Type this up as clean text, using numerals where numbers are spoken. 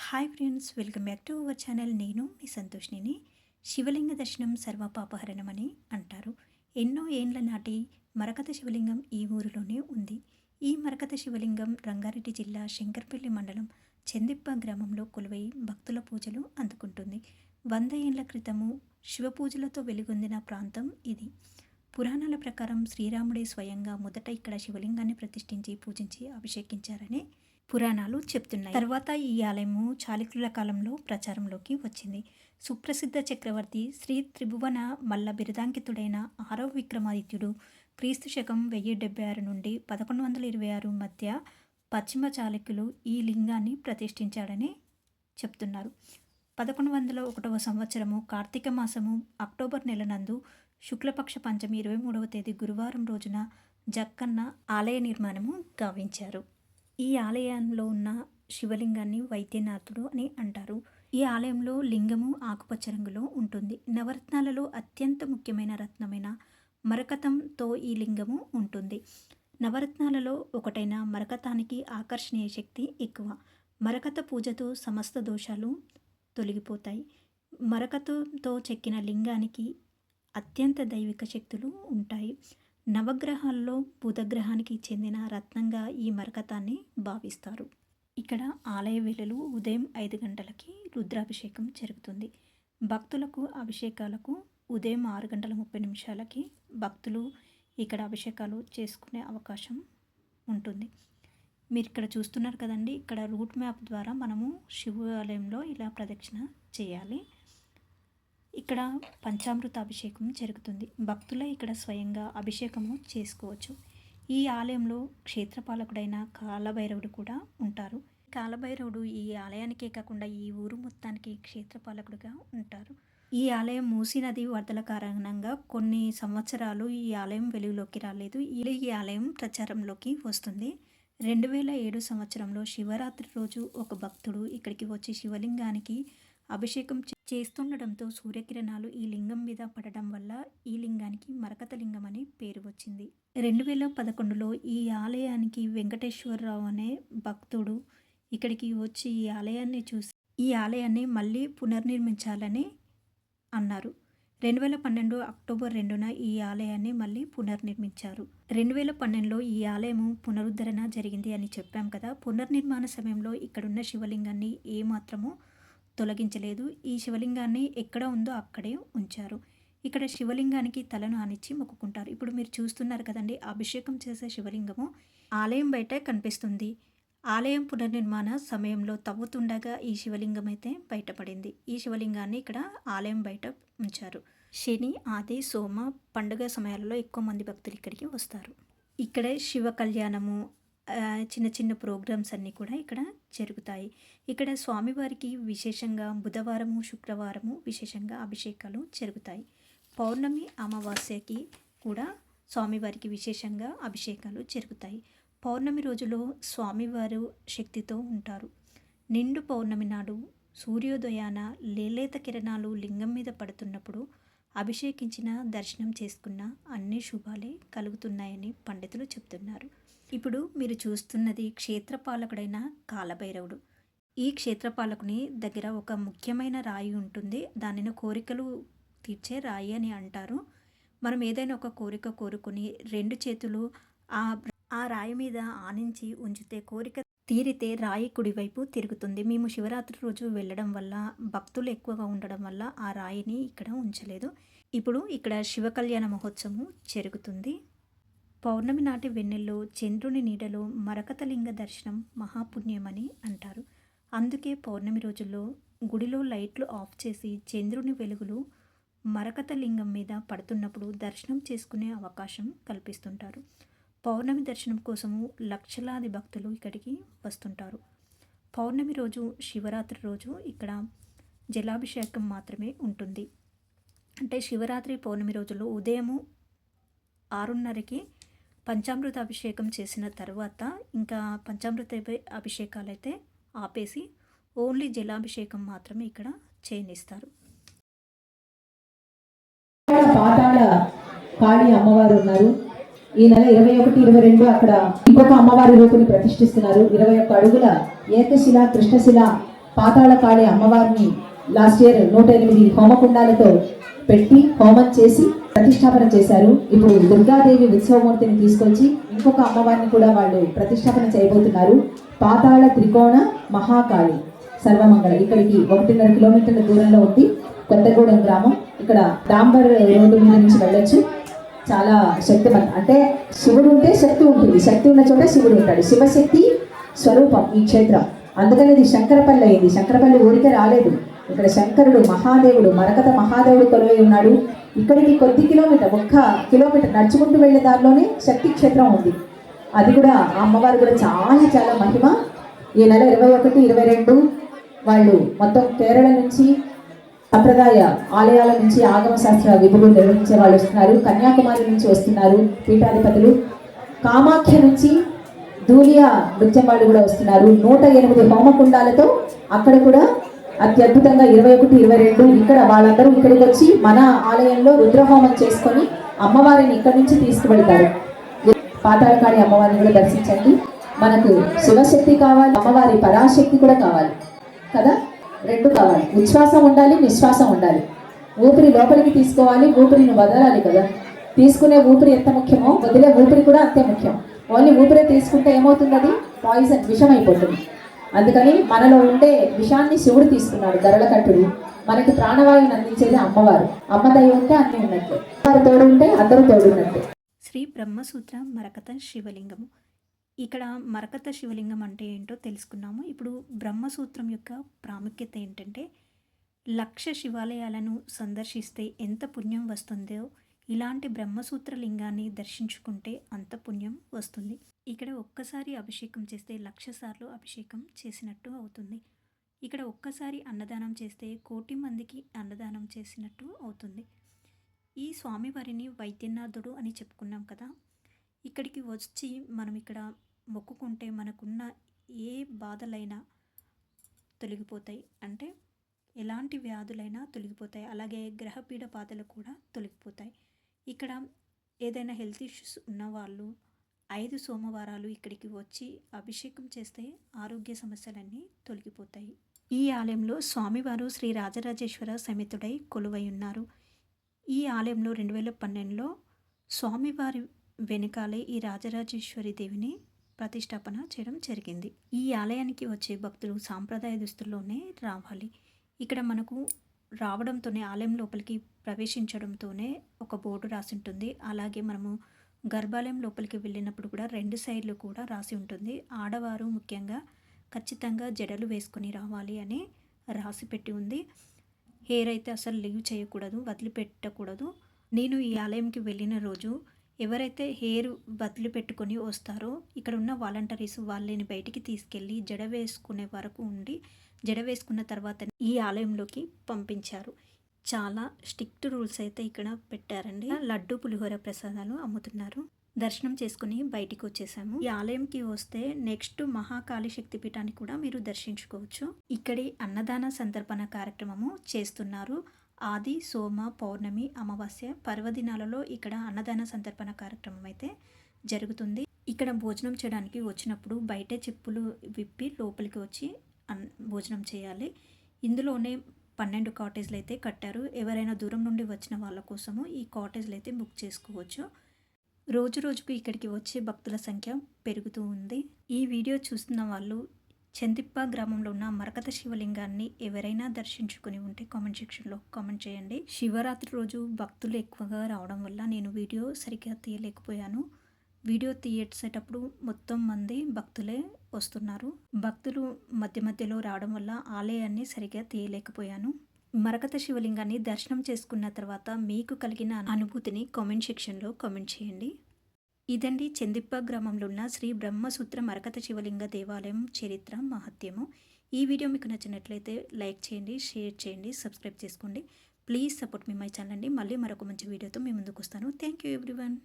Hi friends, welcome back to our channel. నేను మీ సంతోష్నిని. శివలింగ దర్శనం సర్వపాపహరణం అని అంటారు. ఎన్నో ఏండ్ల నాటి మరకత శివలింగం ఈ ఊరిలోనే ఉంది. ఈ మరకత శివలింగం రంగారెడ్డి జిల్లా శంకర్పల్లి మండలం చెందిప్ప గ్రామంలో కొలువై భక్తుల పూజలు అందుకుంటుంది. 100 ఏండ్ల క్రితము శివపూజలతో వెలుగొందిన ప్రాంతం ఇది. పురాణాల ప్రకారం శ్రీరాముడే స్వయంగా మొదట ఇక్కడ శివలింగాన్ని ప్రతిష్ఠించి పూజించి అభిషేకించారని పురాణాలు చెప్తున్నాయి. తర్వాత ఈ ఆలయము చాళుక్యుల కాలంలో ప్రచారంలోకి వచ్చింది. సుప్రసిద్ధ చక్రవర్తి శ్రీ త్రిభువన మల్ల బిరుదాంకితుడైన 6వ విక్రమాదిత్యుడు క్రీస్తు శకం 1076 నుండి 1126 మధ్య పశ్చిమ చాళుక్యులు ఈ లింగాన్ని ప్రతిష్ఠించాడని చెప్తున్నారు. 1101వ సంవత్సరము కార్తీక మాసము అక్టోబర్ నెల నందు శుక్లపక్ష పంచమి 23వ తేదీ గురువారం రోజున జక్కన్న ఆలయ నిర్మాణము గావించారు. ఈ ఆలయంలో ఉన్న శివలింగాన్ని వైద్యనాథుడు అని అంటారు. ఈ ఆలయంలో లింగము ఆకుపచ్చ రంగులో ఉంటుంది. నవరత్నాలలో అత్యంత ముఖ్యమైన రత్నమైన మరకతంతో ఈ లింగము ఉంటుంది. నవరత్నాలలో ఒకటైన మరకతానికి ఆకర్షణీయ శక్తి ఎక్కువ. మరకత పూజతో సమస్త దోషాలు తొలగిపోతాయి. మరకతంతో చెక్కిన లింగానికి అత్యంత దైవిక శక్తులు ఉంటాయి. నవగ్రహాల్లో బుధగ్రహానికి చెందిన రత్నంగా ఈ మరకతాన్ని భావిస్తారు. ఇక్కడ ఆలయ వేళలు ఉదయం 5 గంటలకి రుద్రాభిషేకం జరుగుతుంది. భక్తులకు అభిషేకాలకు ఉదయం 6 గంటల 30 నిమిషాలకి భక్తులు ఇక్కడ అభిషేకాలు చేసుకునే అవకాశం ఉంటుంది. మీరు ఇక్కడ చూస్తున్నారు కదండి, ఇక్కడ రూట్ మ్యాప్ ద్వారా మనము శివాలయంలో ఇలా ప్రదక్షిణ చేయాలి. ఇక్కడ పంచామృత అభిషేకం జరుగుతుంది. భక్తులే ఇక్కడ స్వయంగా అభిషేకము చేసుకోవచ్చు. ఈ ఆలయంలో క్షేత్రపాలకుడైన కాలభైరవుడు కూడా ఉంటారు. కాలభైరవుడు ఈ ఆలయానికే కాకుండా ఈ ఊరు మొత్తానికి క్షేత్రపాలకుడుగా ఉంటారు. ఈ ఆలయం మూసీ నది వరదల కారణంగా కొన్ని సంవత్సరాలు ఈ ఆలయం వెలుగులోకి రాలేదు. ఈ ఆలయం ప్రచారంలోకి వస్తుంది. 2007 సంవత్సరంలో శివరాత్రి రోజు ఒక భక్తుడు ఇక్కడికి వచ్చి శివలింగానికి అభిషేకం చేస్తుండడంతో సూర్యకిరణాలు ఈ లింగం మీద పడడం వల్ల ఈ లింగానికి మరకత లింగం అని పేరు వచ్చింది. 2011లో ఈ ఆలయానికి వెంకటేశ్వరరావు అనే భక్తుడు ఇక్కడికి వచ్చి ఈ ఆలయాన్ని చూసి ఈ ఆలయాన్ని మళ్ళీ పునర్నిర్మించాలని అన్నారు. 2012 అక్టోబర్ 2న ఈ ఆలయాన్ని మళ్ళీ పునర్నిర్మించారు. 2012లో ఈ ఆలయము పునరుద్ధరణ జరిగింది అని చెప్పాం కదా. పునర్నిర్మాణ సమయంలో ఇక్కడున్న శివలింగాన్ని ఏమాత్రము తొలగించలేదు. ఈ శివలింగాన్ని ఎక్కడ ఉందో అక్కడే ఉంచారు. ఇక్కడ శివలింగానికి తలను ఆనిచ్చి మొక్కుకుంటారు. ఇప్పుడు మీరు చూస్తున్నారు కదండి, అభిషేకం చేసే శివలింగము ఆలయం బయట కనిపిస్తుంది. ఆలయం పునర్నిర్మాణ సమయంలో తవ్వుతుండగా ఈ శివలింగం అయితే బయటపడింది. ఈ శివలింగాన్ని ఇక్కడ ఆలయం బయట ఉంచారు. శని, ఆది, సోమ పండుగ సమయాలలో ఎక్కువ మంది భక్తులు ఇక్కడికి వస్తారు. ఇక్కడే శివ కళ్యాణము, చిన్న చిన్న ప్రోగ్రామ్స్ అన్నీ కూడా ఇక్కడ జరుగుతాయి. ఇక్కడ స్వామివారికి విశేషంగా బుధవారము, శుక్రవారము విశేషంగా అభిషేకాలు జరుగుతాయి. పౌర్ణమి, అమావాస్యకి కూడా స్వామివారికి విశేషంగా అభిషేకాలు జరుగుతాయి. పౌర్ణమి రోజులో స్వామివారు శక్తితో ఉంటారు. నిండు పౌర్ణమి నాడు సూర్యోదయాన లేలేత కిరణాలు లింగం మీద పడుతున్నప్పుడు అభిషేకించిన దర్శనం చేసుకున్న అన్ని శుభాలే కలుగుతున్నాయని పండితులు చెప్తున్నారు. ఇప్పుడు మీరు చూస్తున్నది క్షేత్రపాలకుడైన కాలభైరవుడు. ఈ క్షేత్రపాలకుని దగ్గర ఒక ముఖ్యమైన రాయి ఉంటుంది. దానిని కోరికలు తీర్చే రాయి అని అంటారు. మనం ఏదైనా ఒక కోరిక కోరుకుని 2 చేతులు ఆ రాయి మీద ఆనించి ఉంచితే కోరిక తీరితే రాయి కుడివైపు తిరుగుతుంది. మేము శివరాత్రి రోజు వెళ్ళడం వల్ల భక్తులు ఎక్కువగా ఉండడం వల్ల ఆ రాయిని ఇక్కడ ఉంచలేదు. ఇప్పుడు ఇక్కడ శివ కళ్యాణ మహోత్సవం జరుగుతుంది. పౌర్ణమి నాటి వెన్నెల్లో చంద్రుని నీడలో మరకతలింగ దర్శనం మహాపుణ్యమని అంటారు. అందుకే పౌర్ణమి రోజుల్లో గుడిలో లైట్లు ఆఫ్ చేసి చంద్రుని వెలుగులు మరకతలింగం మీద పడుతున్నప్పుడు దర్శనం చేసుకునే అవకాశం కల్పిస్తుంటారు. పౌర్ణమి దర్శనం కోసము లక్షలాది భక్తులు ఇక్కడికి వస్తుంటారు. పౌర్ణమి రోజు, శివరాత్రి రోజు ఇక్కడ జలాభిషేకం మాత్రమే ఉంటుంది. అంటే శివరాత్రి, పౌర్ణమి రోజుల్లో ఉదయము 6:30కి పంచామృత అభిషేకం చేసిన తర్వాత ఇంకా పంచామృత అభిషేకాలు అయితే ఆపేసి ఓన్లీ జలాభిషేకం మాత్రమే ఇక్కడ చేయనిస్తారు. పాతాళ కాళీ అమ్మవారు ఉన్నారు. ఈ నెల 21, 22 అక్కడ ఇంకొక అమ్మవారి రూపుని ప్రతిష్ఠిస్తున్నారు. 21 అడుగుల ఏకశిల, కృష్ణశిల పాతాళ కాళి అమ్మవారిని లాస్ట్ ఇయర్ 108 హోమకుండాలతో పెట్టి హోమం చేసి ప్రతిష్టాపన చేశారు. ఇప్పుడు దుర్గాదేవి ఉత్సవమూర్తిని తీసుకొచ్చి ఇంకొక అమ్మవారిని కూడా వాళ్ళు ప్రతిష్టాపన చేయబోతున్నారు. పాతాళ త్రికోణ మహాకాళి సర్వమంగళ ఇక్కడికి 1.5 కిలోమీటర్ల దూరంలో ఉంది కొత్తగూడెం గ్రామం. ఇక్కడ డాంబర్ రోడ్డు మీద నుంచి వెళ్ళొచ్చు. చాలా శక్తివంతం, అంటే శివుడు ఉంటే శక్తి ఉంటుంది, శక్తి ఉన్న చోట శివుడు ఉంటాడు. శివశక్తి స్వరూపం ఈ క్షేత్రం. అందుకని ఇది శంకరపల్లి అయింది. శంకరపల్లి ఊరికే రాలేదు. ఇక్కడ శంకరుడు మహాదేవుడు మరకత మహాదేవుడు కొలువై ఉన్నాడు. ఇక్కడికి కొద్ది కిలోమీటర్ 1 కిలోమీటర్ నడుచుకుంటూ వెళ్ళే దారిలోనే శక్తి క్షేత్రం ఉంది. అది కూడా ఆ అమ్మవారు కూడా చాలా చాలా మహిమ. ఈ నెల 21, 22 వాళ్ళు మొత్తం కేరళ నుంచి సంప్రదాయ ఆలయాల నుంచి ఆగమ శాస్త్ర విధులు నిర్వహించే వాళ్ళు వస్తున్నారు. కన్యాకుమారి నుంచి వస్తున్నారు పీఠాధిపతులు. కామాఖ్య నుంచి ధూలియా నృత్యం వాళ్ళు కూడా వస్తున్నారు. 108 హోమకుండాలతో అక్కడ కూడా అత్యద్భుతంగా 21, 22 ఇక్కడ వాళ్ళందరూ ఇక్కడికి వచ్చి మన ఆలయంలో రుద్రహోమం చేసుకొని అమ్మవారిని ఇక్కడి నుంచి తీసుకువెళ్తారు. పాతాళకాళి అమ్మవారిని కూడా దర్శించండి. మనకు శివశక్తి కావాలి, అమ్మవారి పరాశక్తి కూడా కావాలి కదా, 2 కావాలి. ఉచ్ఛ్వాసం ఉండాలి, నిశ్వాసం ఉండాలి. ఊపిరి లోపలికి తీసుకోవాలి, ఊపిరిని వదలాలి కదా. తీసుకునే ఊపిరి ఎంత ముఖ్యమో వదిలే ఊపిరి కూడా అంతే ముఖ్యం. ఓన్లీ ఊపిరే తీసుకుంటే ఏమవుతుంది, అది పాయిజన్, విషం అయిపోతుంది. అందుకని మనలో ఉండే విషాన్ని శివుడు తీసుకున్నాడు గరళకట్టుడు. మనకి ప్రాణవాయువుని అందించేది అమ్మవారు. అమ్మ దయ ఉంటే అన్నీ ఉన్నట్లే, వారు తోడు ఉంటే అందరూ తోడున్నట్లే. శ్రీ బ్రహ్మసూత్ర మరకత శివలింగము. ఇక్కడ మరకత శివలింగం అంటే ఏంటో తెలుసుకున్నాము. ఇప్పుడు బ్రహ్మసూత్రం యొక్క ప్రాముఖ్యత ఏంటంటే 1,00,000 శివాలయాలను సందర్శిస్తే ఎంత పుణ్యం వస్తుందో ఇలాంటి బ్రహ్మసూత్ర లింగాన్ని దర్శించుకుంటే అంత పుణ్యం వస్తుంది. ఇక్కడ ఒక్కసారి అభిషేకం చేస్తే 1,00,000 సార్లు అభిషేకం చేసినట్టు అవుతుంది. ఇక్కడ ఒక్కసారి అన్నదానం చేస్తే 1,00,00,000 మందికి అన్నదానం చేసినట్టు అవుతుంది. ఈ స్వామివారిని వైద్యనాథుడు అని చెప్పుకున్నాం కదా. ఇక్కడికి వచ్చి మనం ఇక్కడ మొక్కుకుంటే మనకున్న ఏ బాధలైనా తొలగిపోతాయి, అంటే ఎలాంటి వ్యాధులైనా తొలగిపోతాయి. అలాగే గ్రహపీడ బాధలు కూడా తొలగిపోతాయి. ఇక్కడ ఏదైనా హెల్త్ ఇష్యూస్ ఉన్నవాళ్ళు 5 సోమవారాలు ఇక్కడికి వచ్చి అభిషేకం చేస్తే ఆరోగ్య సమస్యలన్నీ తొలగిపోతాయి. ఈ ఆలయంలో స్వామివారు శ్రీ రాజరాజేశ్వర సమేతుడై కొలువై ఉన్నారు. ఈ ఆలయంలో 2012లో స్వామివారి వెనుకాలే ఈ రాజరాజేశ్వరి దేవిని ప్రతిష్టాపన చేయడం జరిగింది. ఈ ఆలయానికి వచ్చే భక్తులు సాంప్రదాయ దుస్తుల్లోనే రావాలి. ఇక్కడ మనకు రావడంతోనే ఆలయం లోపలికి ప్రవేశించడంతోనే ఒక బోర్డు రాసి ఉంటుంది. అలాగే మనము గర్భాలయం లోపలికి వెళ్ళినప్పుడు కూడా 2 సైడ్లు కూడా రాసి ఉంటుంది. ఆడవారు ముఖ్యంగా ఖచ్చితంగా జడలు వేసుకొని రావాలి అని రాసి పెట్టి ఉంది. హెయిర్ అయితే అసలు లీవ్ చేయకూడదు, వదిలిపెట్టకూడదు. నేను ఈ ఆలయంకి వెళ్ళిన రోజు ఎవరైతే హెయిర్ వదిలిపెట్టుకొని వస్తారో ఇక్కడ ఉన్న వాలంటీర్స్ వాళ్ళని బయటికి తీసుకెళ్ళి జడ వేసుకునే వరకు ఉండి జడ వేసుకున్న తర్వాత ఈ ఆలయంలోకి పంపించారు. చాలా స్ట్రిక్ట్ రూల్స్ అయితే ఇక్కడ పెట్టారండి. లడ్డు పులిహోర ప్రసాదాలు అమ్ముతున్నారు. దర్శనం చేసుకుని బయటికి వచ్చేసాము. ఈ ఆలయంకి వస్తే నెక్స్ట్ మహాకాళి శక్తిపీఠాన్ని కూడా మీరు దర్శించుకోవచ్చు. ఇక్కడి అన్నదాన సంతర్పణ కార్యక్రమము చేస్తున్నారు. ఆది, సోమ, పౌర్ణమి, అమావాస్య పర్వదినాలలో ఇక్కడ అన్నదాన సంతర్పణ కార్యక్రమం అయితే జరుగుతుంది. ఇక్కడ భోజనం చేయడానికి వచ్చినప్పుడు బయటే చెప్పులు విప్పి లోపలికి వచ్చి భోజనం చేయాలి. ఇందులోనే 12 కాటేజ్లు అయితే కట్టారు. ఎవరైనా దూరం నుండి వచ్చిన వాళ్ళ కోసము ఈ కాటేజ్లు అయితే బుక్ చేసుకోవచ్చు. రోజు రోజుకు ఇక్కడికి వచ్చే భక్తుల సంఖ్య పెరుగుతూ ఉంది. ఈ వీడియో చూస్తున్న వాళ్ళు చందిప్ప గ్రామంలో ఉన్న మరకత శివలింగాన్ని ఎవరైనా దర్శించుకుని ఉంటే కామెంట్ సెక్షన్లో కామెంట్ చేయండి. శివరాత్రి రోజు భక్తులు ఎక్కువగా రావడం వల్ల నేను వీడియో సరిగ్గా తీయలేకపోయాను. వీడియో తీసేటప్పుడు మొత్తం మంది భక్తులే వస్తున్నారు. భక్తులు మధ్య మధ్యలో రావడం వల్ల ఆలయాన్ని సరిగ్గా తీయలేకపోయాను. మరకత శివలింగాన్ని దర్శనం చేసుకున్న తర్వాత మీకు కలిగిన అనుభూతిని కామెంట్ సెక్షన్లో కామెంట్ చేయండి. ఇదండి చందిప్ప గ్రామంలో ఉన్న శ్రీ బ్రహ్మసూత్ర మరకత శివలింగ దేవాలయం చరిత్ర మహత్యము. ఈ వీడియో మీకు నచ్చినట్లయితే లైక్ చేయండి, షేర్ చేయండి, సబ్స్క్రైబ్ చేసుకోండి. Please support me my channel అండి. మళ్ళీ మరొక మంచి వీడియోతో మీ ముందుకు వస్తాను. Thank you everyone.